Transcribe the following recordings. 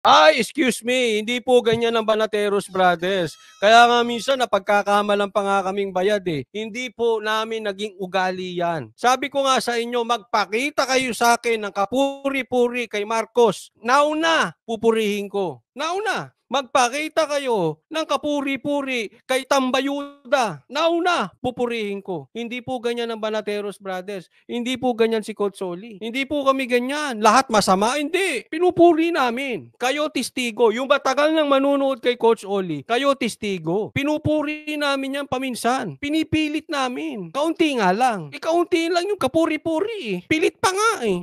Ay, excuse me, hindi po ganyan ang Banateros Brothers. Kaya nga minsan napagkakamalan pa nga kaming bayad eh. Hindi po namin naging ugali yan. Sabi ko nga sa inyo, magpakita kayo sa akin ng kapuri-puri kay Marcos. Nauna, pupurihin ko. Nauna. Magpakita kayo ng kapuri-puri kay Tambayuda. Nauna, pupurihin ko. Hindi po ganyan ang Banateros Brothers. Hindi po ganyan si Coach Soli. Hindi po kami ganyan. Lahat masama? Hindi. Pinupuri namin. Kayo testigo. Yung batagal nang manunood kay Coach Oli, kayo testigo. Pinupuri namin yan paminsan. Pinipilit namin. Kaunti nga lang. Kaunti lang yung kapuri-puri eh. Pilit pa nga eh.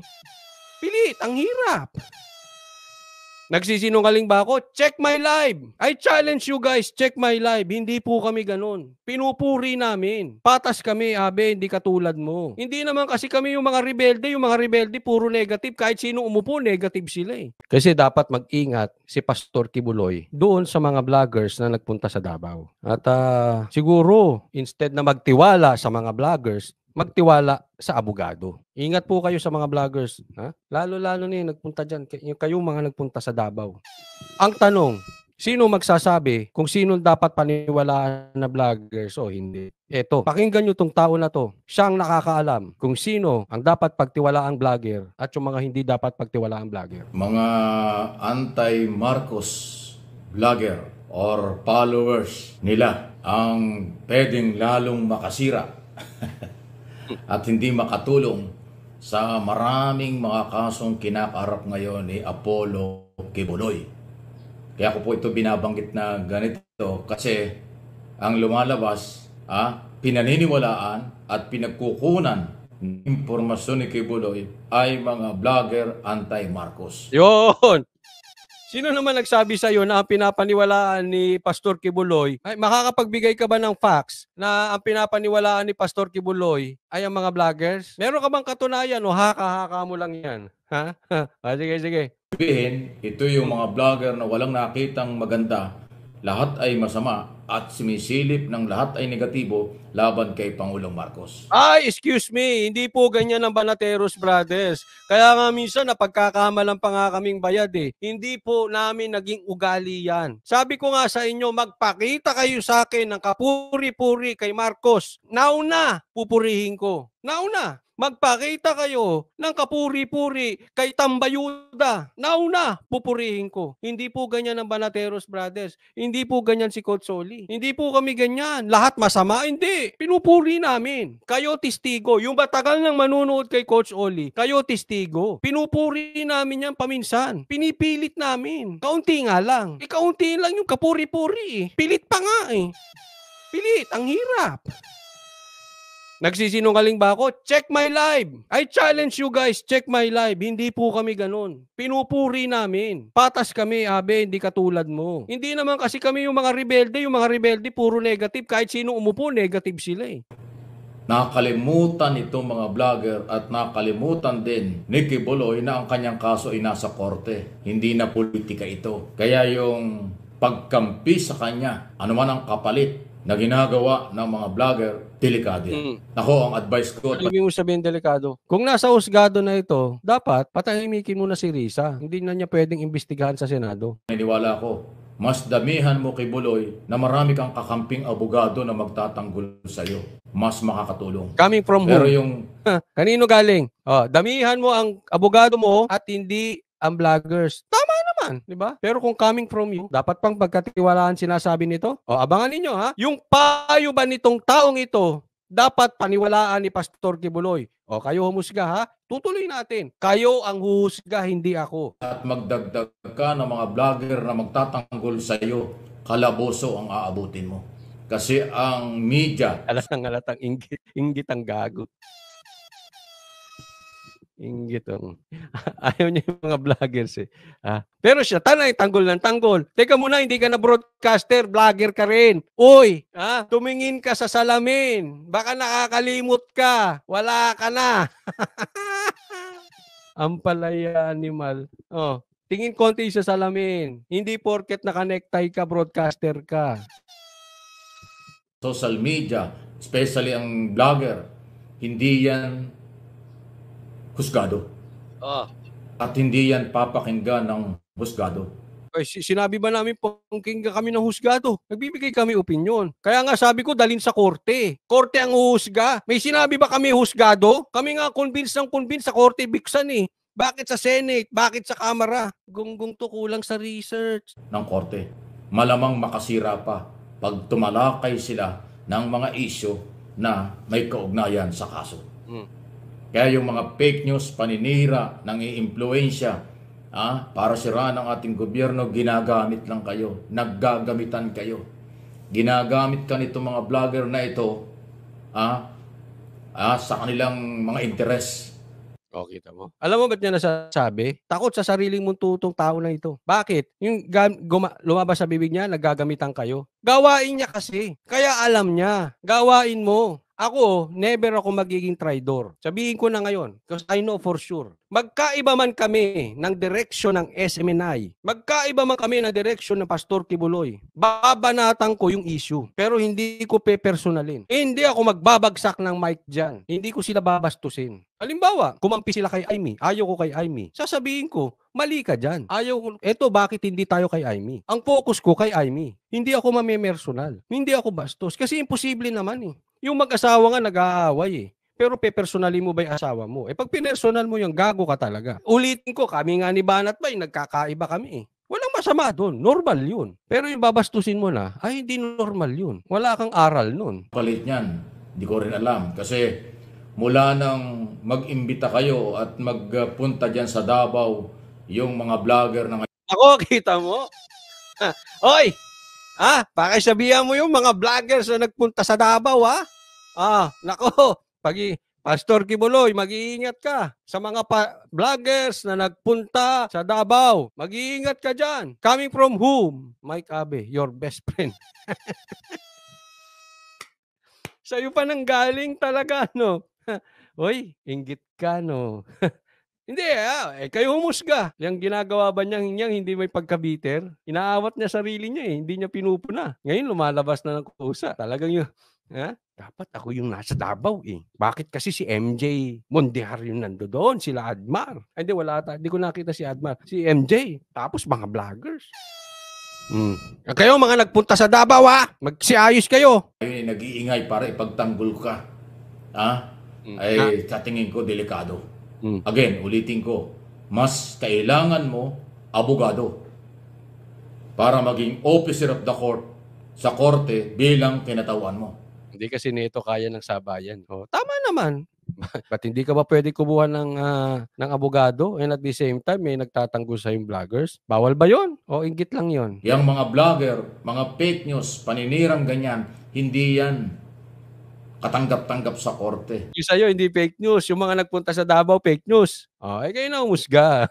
Pilit. Ang hirap. Nagsisinungaling ba ako? Check my live. I challenge you guys, check my live. Hindi po kami ganun. Pinupuri namin. Patas kami, abe, hindi katulad mo. Hindi naman kasi kami yung mga rebelde puro negative. Kahit sino umupo, negative sila eh. Kasi dapat mag-ingat si Pastor Kibuloy doon sa mga vloggers na nagpunta sa Davao. At siguro, instead na magtiwala sa mga vloggers, magtiwala sa abogado. Ingat po kayo sa mga vloggers. Ha? Lalo-lalo na yung nagpunta dyan. Kayong mga nagpunta sa Davao. Ang tanong, sino magsasabi kung sino dapat paniwalaan na vloggers o hindi? Eto, pakinggan nyo tong tao na to. Siyang nakakaalam kung sino ang dapat pagtiwalaang vlogger at yung mga hindi dapat pagtiwalaang vlogger. Mga anti-Marcos vlogger or followers nila ang pwedeng lalong makasira at hindi makatulong sa maraming mga kasong kinakaharap ngayon ni Apollo Kibuloy. Kaya ko po ito binabanggit na ganito kasi ang lumalabas, pinaniniwalaan at pinagkukunan ng impormasyon ni Kibuloy ay mga vlogger anti-Marcos. Yun! Sino naman nagsabi sa iyo na ang pinapaniwalaan ni Pastor Kibuloy, ay makakapagbigay ka ba ng facts na ang pinapaniwalaan ni Pastor Kibuloy ay ang mga vloggers? Meron ka bang katunayan o haka-haka mo lang yan? Ha? Sige. Sabihin, ito yung mga vlogger na walang nakitang maganda, lahat ay masama at sumisilip ng lahat ay negatibo laban kay Pangulong Marcos. Ay, excuse me, hindi po ganyan ang Banateros Brothers. Kaya nga minsan napagkakamalan pa nga kaming bayad eh. Hindi po namin naging ugali yan. Sabi ko nga sa inyo, magpakita kayo sa akin ng kapuri-puri kay Marcos. Nauna, pupurihin ko. Nauna. Magpakita kayo ng kapuri-puri kay Tambayuda. Nauna, pupurihin ko. Hindi po ganyan ang Banateros Brothers. Hindi po ganyan si Coach Soli. Hindi po kami ganyan. Lahat masama? Hindi. Pinupuri namin. Kayo testigo. Yung batagal nang manunood kay Coach Oli, kayo testigo. Pinupuri namin yan paminsan. Pinipilit namin. Kaunti nga lang. Kaunti lang yung kapuri-puri eh. Pilit pa nga eh. Pilit. Ang hirap. Nagsisinungaling ba ako? Check my live. I challenge you guys, check my live. Hindi po kami ganun. Pinupuri namin. Patas kami, abe, hindi katulad mo. Hindi naman kasi kami yung mga rebelde puro negative. Kahit sino umupo, negative sila eh. Nakalimutan itong mga vlogger at nakalimutan din ni Kibuloy na ang kanyang kaso ay nasa korte. Hindi na politika ito. Kaya yung pagkampi sa kanya, anuman ang kapalit na ginagawa ng mga vlogger, delikado yan. Ako, ang advice ko... Ibig mo sabihin delikado. Kung nasa husgado na ito, dapat patahimikin mo na si Risa. Hindi na niya pwedeng imbestigahan sa Senado. Naniniwala ko, mas damihan mo kay Buloy na marami kang kakamping abogado na magtatanggol sa'yo. Mas makakatulong. Coming from Pero whom? yung... Kanino galing? Damihan mo ang abogado mo at hindi ang vloggers. Tama naman, di ba? Pero kung coming from you, dapat pang pagkatiwalaan sinasabi nito. Abangan ninyo ha. Yung payo ba nitong taong ito, dapat paniwalaan ni Pastor Kibuloy. Kayo humusga ha. Tutuloy natin. Kayo ang huhusga, hindi ako. At magdagdag ka ng mga vlogger na magtatanggol sa iyo, kalaboso ang aabutin mo. Kasi ang media... Halatang inggit ang gago. Inggit ang... Ayaw niya yung mga vloggers eh. Pero siya, tanay, tanggol ng tanggol. Teka muna, hindi ka na broadcaster, vlogger ka rin. Uy, tumingin ka sa salamin. Baka nakakalimot ka. Wala ka na. Ampalaya animal. Tingin konti sa salamin. Hindi porket naka-necktie ka, broadcaster ka. Social media, especially ang vlogger, hindi yan husgado. At hindi yan papakinggan ng husgado. Sinabi ba namin pakinggan kami ng husgado? Nagbibigay kami opinyon. Kaya nga sabi ko, dalin sa korte. Korte ang uhusga. May sinabi ba kami husgado? Kami nga convince sa korte biksan eh. Bakit sa Senate? Bakit sa Kamara? Gunggong to kulang sa research. Ng korte. Malamang makasira pa pag tumalakay sila ng mga isyo na may kaugnayan sa kaso. Kaya yung mga fake news, paninira, nang iimpluwensya, para siraan ang ating gobyerno, ginagamit lang kayo. Naggagamitan kayo. Ginagamit ka nitong mga vlogger na ito sa kanilang mga interes. O, kita mo. Alam mo ba't niya nasasabi? Takot sa sariling muntutong tao na ito. Bakit? Yung lumabas sa bibig niya, naggagamitan kayo. Gawain niya kasi. Kaya alam niya. Gawain mo. Ako, never ako magiging traidor. Sabihin ko na ngayon, because I know for sure. Magkaiba man kami ng direksyon ng SMNI, magkaiba man kami ng direksyon ng Pastor Kibuloy, babanatan ko yung issue. Pero hindi ko pe-personalin. Hindi ako magbabagsak ng mic dyan. Hindi ko sila babastusin. Halimbawa, kumampi sila kay Aimee, ayaw ko kay Aimee. Sasabihin ko, mali ka dyan. Ayaw ko. Eto, bakit hindi tayo kay Aimee? Ang focus ko kay Aimee. Hindi ako mamemersonal. Hindi ako bastos. Kasi imposible naman eh. Yung mag-asawa nga nag-aaway eh. Pero pe-personally mo ba yung asawa mo? Pag pinersonal mo yung gago ka talaga. Ulitin ko, kami nga ni Banat Bay, nagkakaiba kami eh. Walang masama doon. Normal yun. Pero yung babastusin mo na, ay hindi normal yun. Wala kang aral nun. Palit niyan, hindi ko rin alam. Kasi mula nang mag-imbita kayo at magpunta dyan sa Davao, yung mga vlogger na Ako, kita mo? Oy! Pakisabihan mo yung mga vloggers na nagpunta sa Davao, nako, Pastor Kibuloy, mag-iingat ka sa mga vloggers na nagpunta sa Davao. Mag-iingat ka dyan. Coming from whom? Mike Abe, your best friend. Sa'yo pa nang galing talaga, no? Hoy, inggit ka, no? Hindi, kayo humusga. Yung ginagawa ba niyang hindi may pagkabiter? Inaawat niya sarili niya eh. Hindi niya pinupuna. Ngayon, lumalabas na ng kusa. Talagang yun. Dapat ako yung nasa Davao eh. Bakit kasi si MJ Mondejar yung nando doon? Sila Admar. Hindi, hindi ko nakita si Admar. Si MJ. Tapos mga vloggers. Kayo mga nagpunta sa Davao magsiayos kayo. Ay, nag-iingay para ipagtanggol ka. Sa tingin ko, delikado. Again, ulitin ko, mas kailangan mo abogado para maging officer of the court sa korte bilang kinatawan mo. Hindi kasi nito kaya ng sabayan. Tama naman. Ba't hindi ka ba pwede kumuha ng abogado and at the same time may nagtatanggol sa yung vloggers? Bawal ba yon? O inggit lang yon? Yang mga vlogger, mga fake news, paninirang ganyan, hindi yan katanggap-tanggap sa korte. Yung sa'yo, hindi fake news. Yung mga nagpunta sa Davao, fake news. Kayo na umusga.